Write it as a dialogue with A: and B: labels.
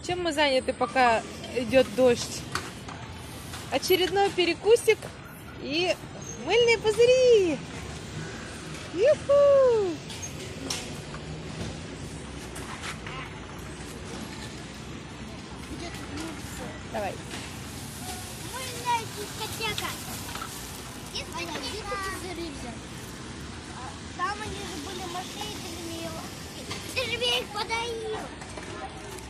A: Чем мы заняты, пока идет дождь? Очередной перекусик и мыльные пузыри. Ю-ху! Давай.
B: Мыльная дискотека. Там они же были машины, ты же мне их подарил.